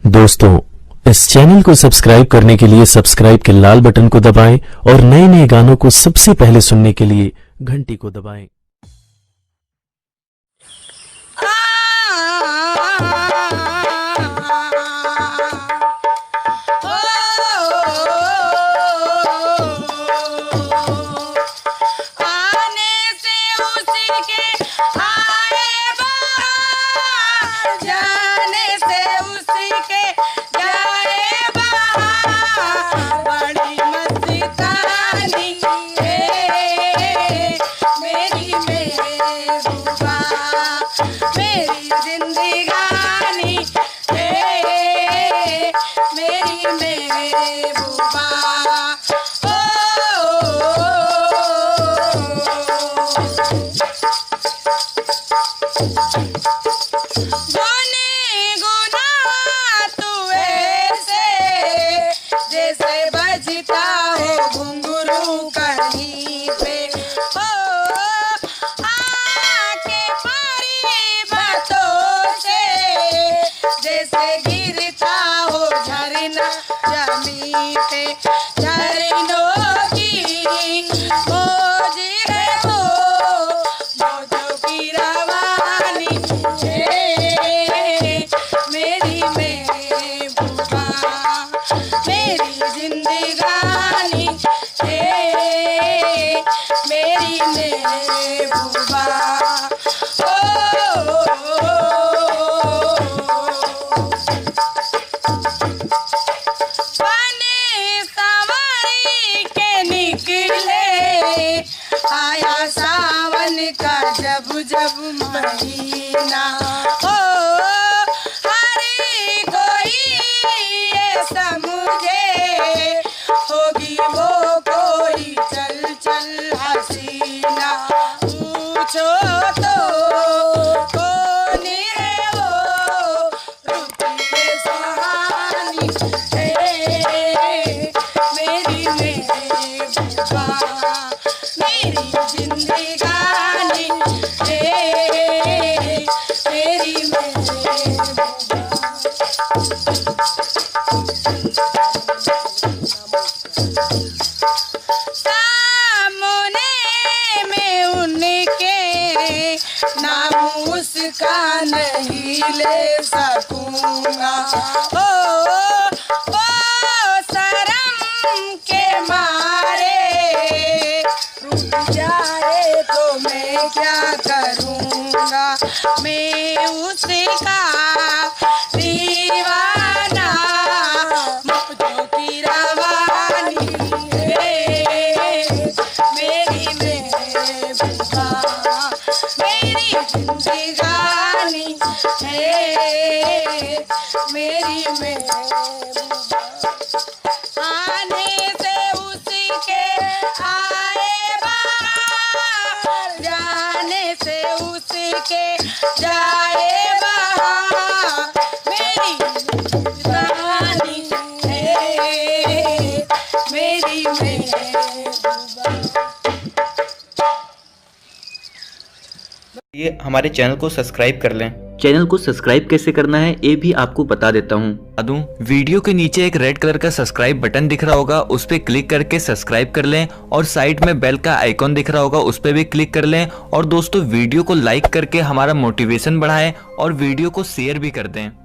दोस्तों, इस चैनल को सब्सक्राइब करने के लिए सब्सक्राइब के लाल बटन को दबाएं और नए नए गानों को सबसे पहले सुनने के लिए घंटी को दबाएं। आया सावन का जब जब महीना हो, हरी कोई ये समझे होगी वो कोई चल चल हसीना। पूछो तो कौन है वो रुपये सुहानी मेरी महबूबा, मेरी जिंदगानी मेरी महबूबा। सामने में उनके नाम उसका नहीं ले सकूंगा, ओ शर्म के मारे रुक जाए तो मैं क्या करूँगा। मैं उसका दीवाना मौजों की रवानी मेरी महबूबा, मेरी जिंदगानी मेरी महबूबा। आने से उसके आए बाहर, जाने से उसके जाए बाहर, मेरी रानी मेरी महबूबा। ये हमारे चैनल को सब्सक्राइब कर लें। चैनल को सब्सक्राइब कैसे करना है ये भी आपको बता देता हूँ। वीडियो के नीचे एक रेड कलर का सब्सक्राइब बटन दिख रहा होगा, उस पर क्लिक करके सब्सक्राइब कर लें और साइड में बेल का आइकॉन दिख रहा होगा, उस पर भी क्लिक कर लें। और दोस्तों, वीडियो को लाइक करके हमारा मोटिवेशन बढ़ाएं और वीडियो को शेयर भी कर दें।